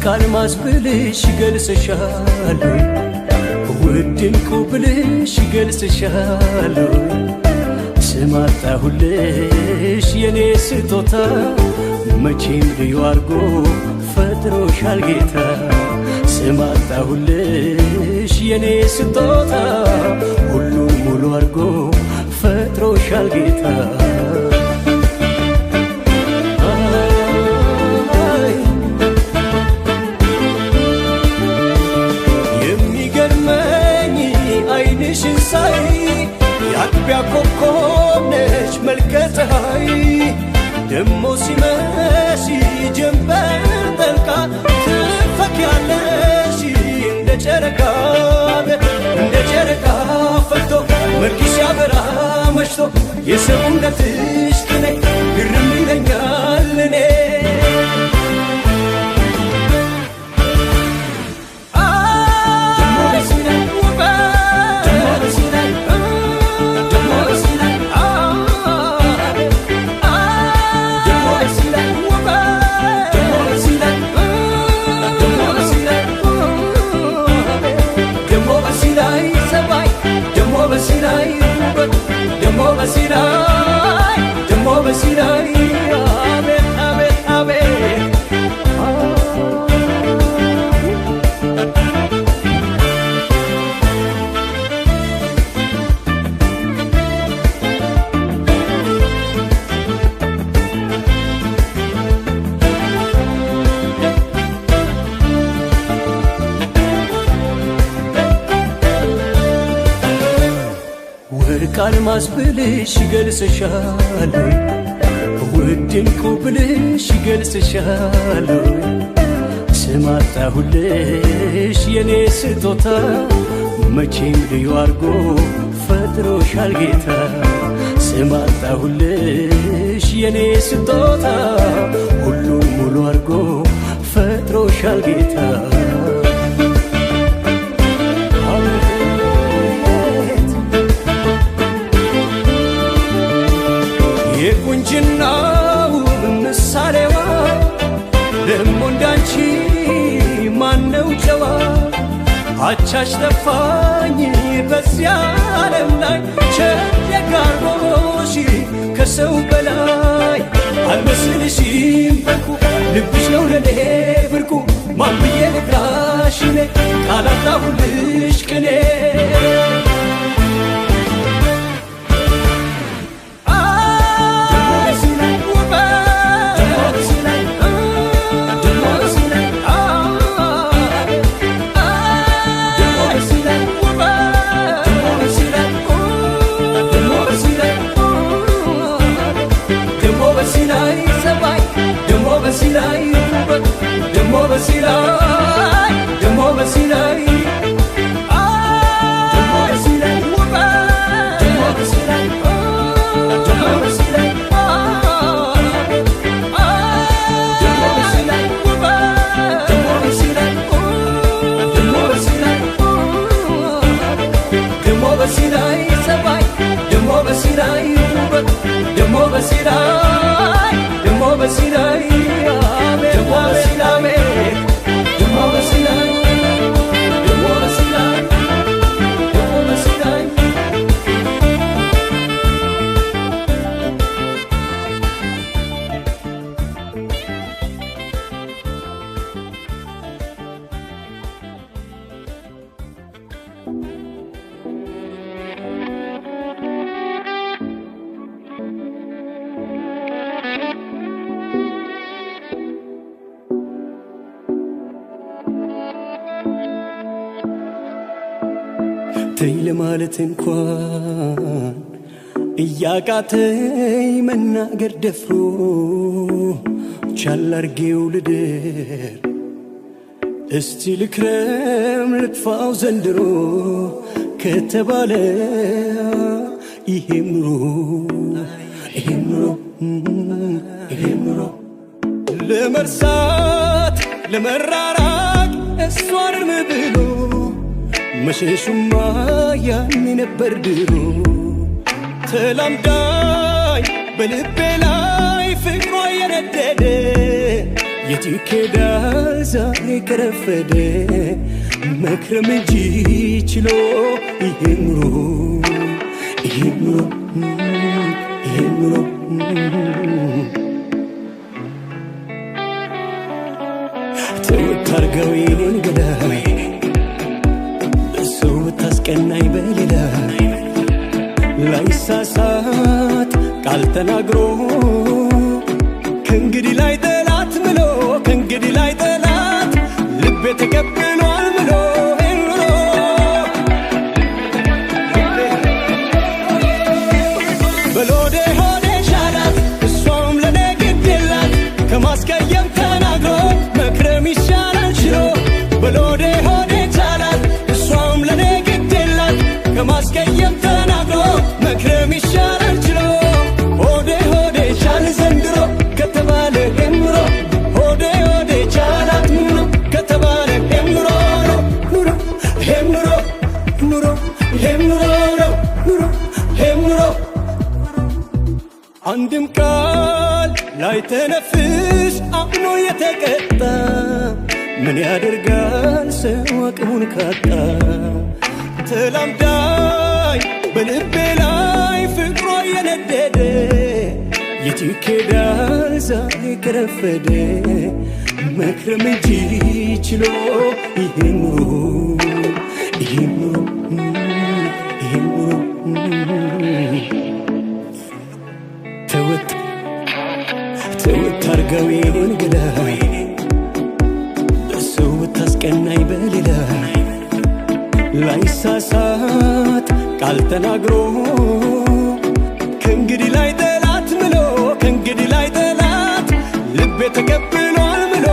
ካልማዝ ብልሽ ገልጽሻለሁ ውድንቁ ብልሽ ገልጽሻለሁ ስማጣሁልሽ የኔ ስጦታ መቼም ልዩ አርጎ ፈጥሮሻል ጌታ ስማጣሁልሽ የኔ ስጦታ ሁሉም ሙሉ አርጎ ፈጥሮሻል ጌታ ሳይ ያጥቢያ ኮከብ ነሽ መልከ ፀሐይ ደሞ ሲመሽ ጀንበር ጠልቃ ትፈኪያለሽ እንደ ጨረቃ ፈክቶ መልክሽ ያበራ መሽቶ የሰውነትሽ ቅኔ ግርም ይለኛል እኔ በሲራይ አቤት አቤት አቤት ወርቅ አልማዝ ብልሽ ገልጽሻለሁ ውድንቁ ብልሽ ገልጽሻለሁ ስማጣሁልሽ የኔ ስጦታ መቼም ልዩ አርጎ ፈጥሮሻል ጌታ ስማጣሁልሽ የኔ ስጦታ ሁሉም ሙሉ አርጎ ፈጥሮሻል ጌታ የቁንጅናው ምሳሌዋ ደሞ እንዳንቺ ማነው ጨዋ አቻሽ ጠፋኝ በዚያ ዓለም ላይ ቸገርጎሽ ከሰው በላይ አልመስልሽም በቁ ልብሽ ነው ለኔ ብርቁ ማን ብዬ ልጥራሽ እኔ ቃላጣሁልሽ ቅኔ ተይ ለማለት እንኳን እያቃተኝ መናገር ደፍሮ ቻል አርጌው ልደር እስቲ ልክረም ልጥፋው ዘንድሮ ከተባለ ይሄም ኑሮ ለመርሳት ለመራራቅ እሷን ብሎ መሸሹማ ያኔ ነበር ድሮ ተላምዳኝ በልቤ ላይ ፍቅሯ የነደደ የት ይኬዳል ዛሬ ከረፈደ መክረም እንጂ ችሎ ይሄን ኑሮ ተወት አርገው የኔን ገዳይ ሰው ብታስቀናኝ በሌላ ላይሳሳት ቃል ተናግሮ ከእንግዲህ ላይ ጠላት ምሎ ከእንግዲህ ላይ ጠላት ልቤ ተቀብሏል ምሎ በሎዴ ሆዴ ሻላት እሷም ለኔ ግድ የላት ከማስቀየም ተናግሮ መክረም ይሻላል ችሎ በሎዴ ሆዴ ቻላት እሷም ለኔ ግድ የላት ከማስቀየም ተናግሮ መክረም ይሻላል ችሎ ሆዴ ሆዴ ቻል ዘንድሮ ከተባለ እምሮ ሆዴ ሆዴ ቻላት ምኖ ከተባለ እምሮ ኑሮ እምሮ ኑሮ እምሮ ኑሮ እምሮ አንድም ቃል ላይ ተነፍስ አምኖ የተቀጣ ምን ያደርጋል ሰው አቅሙን ካጣ ተላምዳኝ በልቤ ላይ ፍቅሯ የነደደ የት ይኬዳል ዛሬ ከረፈደ መክረም እንጂ ችሎ ይሄን ኑሮ ተወት አርገው የኔን ገዳይ ሰው ብታስቀናኝ በሌላ ላይሳሳት ቃል ተናግሮ ከእንግዲህ ላይ ጠላት ምሎ ከእንግዲህ ላይ ጠላት ልቤ ተቀብሏል ምሎ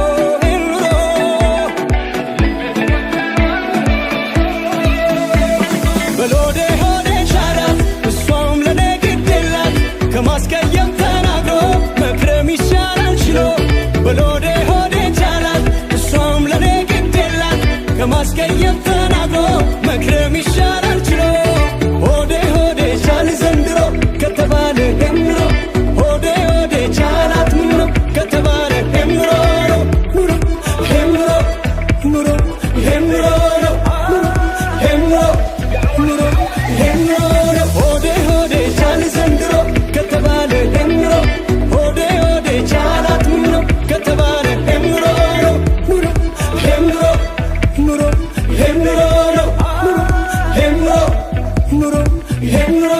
በሎዴ ሆዴ ሻላት እሷም ለኔ ግድ የላት ከማስቀየም ተናግሮ መክረም ይሻላል ችሎ በሎዴ ሆዴ ቻላት እሷም ለኔ ግድ የላት ከማስቀየም ተናግሮ መክረም ይሻላል ችሎ ሆዴ ሆዴ ቻል ዘንድሮ ከተባለ እምሮ ሆዴ ሆዴ ቻላት ምኖ ከተባለ እምሮ ኑሮ እምሮ ኑሮ እምሮ እምሮ ኑሮ እምሮ ሆዴ ሆዴ ቻል ዘንድሮ ከተባለ እምሮ ሆዴ ሆዴ ቻላት ምኖ ከተባለ እምሮ ኑሮ እምሮ ኑሮ እምሮ ኑሮ እምሮ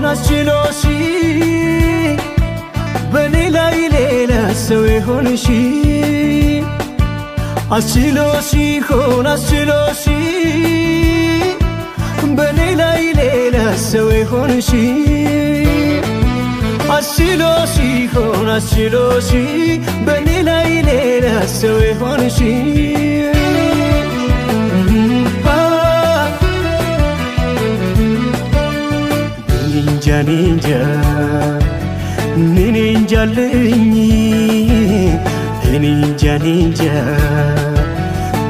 አስችሎሽ በኔ ላይ ሌላ ሰው የሆንሽ አስችሎሽ በኔ ላይ ሌላ ሰው የሆንሽ አስችሎሽ በኔ ላይ ሌላ ሰው የሆንሽ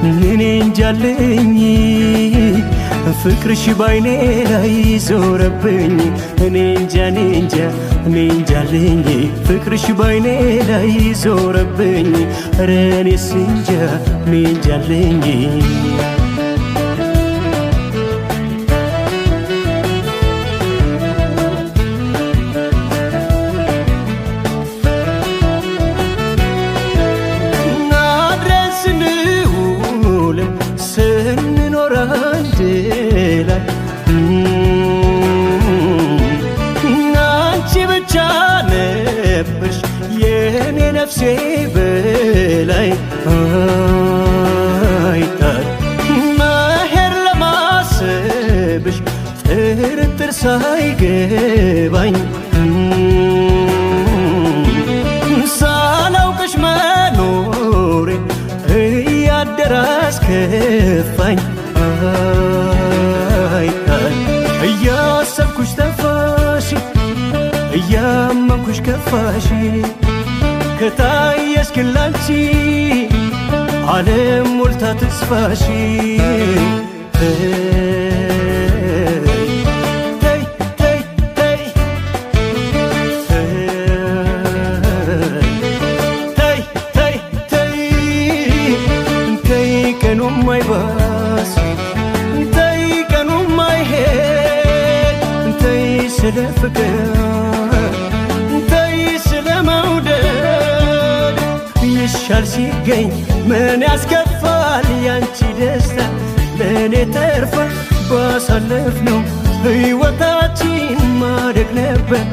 እንጃልኝ ፍቅርሽ ባይኔ ላይ ዞረብኝ እንጃልኝ ፍቅርሽ ባይኔ ላይ ዞረብኝ ኧረ እኔስ እንጃልኝ ነፍሴ በላይ አይታል መሄድ ለማሰብሽ ጥርጥር ሳይገባኝ ሳላውቅሽ መኖር ከፋኝ እያሰብኩሽ ጠፋሽ እያመንኩሽ ከፋሽ ከታየሽ ግን ላንቺ ዓለም ሞልታ ተስፋሽ ማይባስ እንተይ ቀኑ ማይሄድ እንተይ ስለ ፍቅር እንተይ ስለ መውደድ ይሻል ሲገኝ ምን ያስከፋል ያንቺ ደስታ ለእኔ ተርፋ ባሳለፍነው ሕይወታችን ማደግ ነበር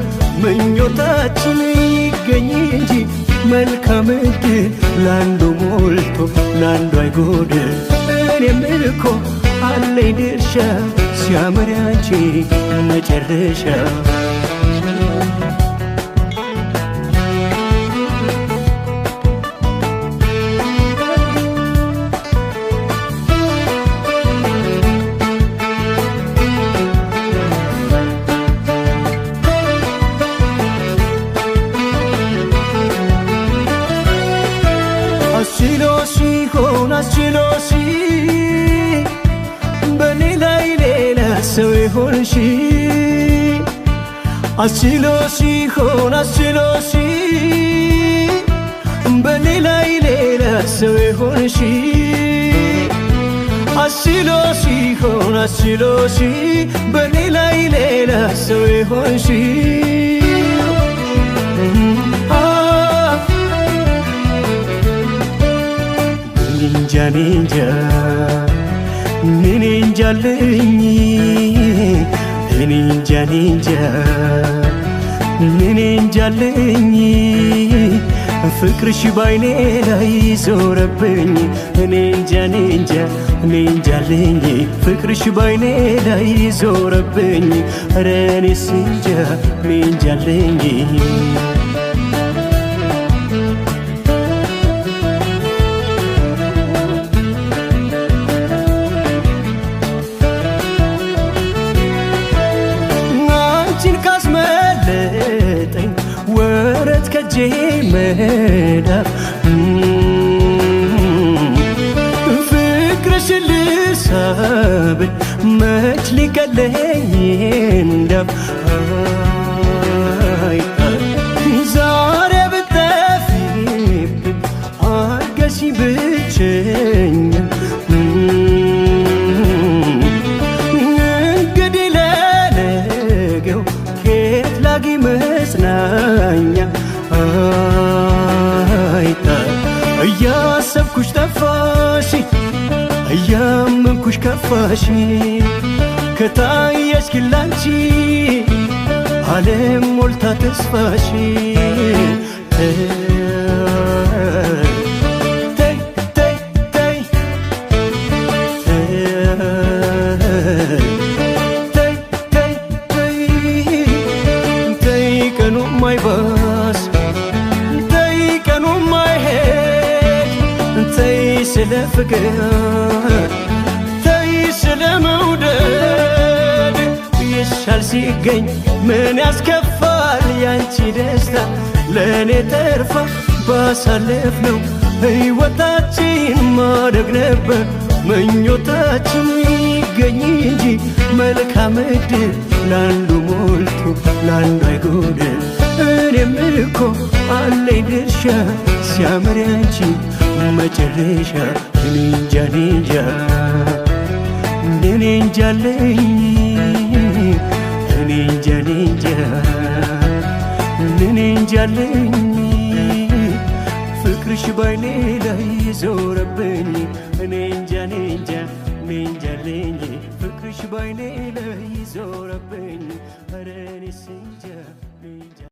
ምኞታችን ይገኝ እንጂ መልካም ዕድል ላንዱ ሞልቶ ላንዱ አይጎድል እኔም እኮ አለኝ ድርሻ ሲያምር ያንቺ መጨረሻ አስችሎሽ በኔ ላይ ሌላ ሰው ይሆንሽ አስችሎሽ በኔ ላይ ሌላ ሰው ይሆንሽ አስችሎሽ በኔ ላይ ሌላ ሰው ይሆንሽ ኒንጃ ኒንጃለኝ ኒንጃለኝ ፍቅርሽ ባይኔ ላይ ዞረብኝ ኒንጃለኝ ፍቅርሽ ባይኔ ላይ ዞረብኝ ኧረ እኔስ እንጃ ኒንጃለኝ ወረት ከጄ መዳፍ ፍቅርሽን ልሳብል መች ሊቀለኝ እንዳፍ ዛሬ ብትጠፊብኝ አርገሽኝ ብቸኛ እንግዲህ ለነገው ከየት ላግኝ መጽናኛ እያሰብኩሽ ጠፋሽ እያመንኩሽ ከፋሽ ከታየሽ ግን ላንቺ ዓለም ሞልታ ተስፋሽ ቀኑ ማይባስ እንተይ ቀኑ ማይሄድ እንተይ ስለ ፍቅር እንተይ ስለ መውደድ ይሻል ሲገኝ ምን ያስከፋል ያንቺ ደስታ ለእኔ ተርፋ ባሳለፍነው ሕይወታችን ማደግ ነበር ምኞታችን ይገኝ እንጂ መልካም ዕድል ላንዱ ሞልቶ ላንዱ አይጎድል እኔም እኮ አለኝ ድርሻ ሲያምር ያንቺ መጨረሻ ኒንጃለኝ ፍቅርሽ ባይኔ ላይ ዞረብኝ ኒንጃለኝ ፍቅርሽ ባይኔ ላይ ዞረብኝ ኧረ እኔስ እንጃ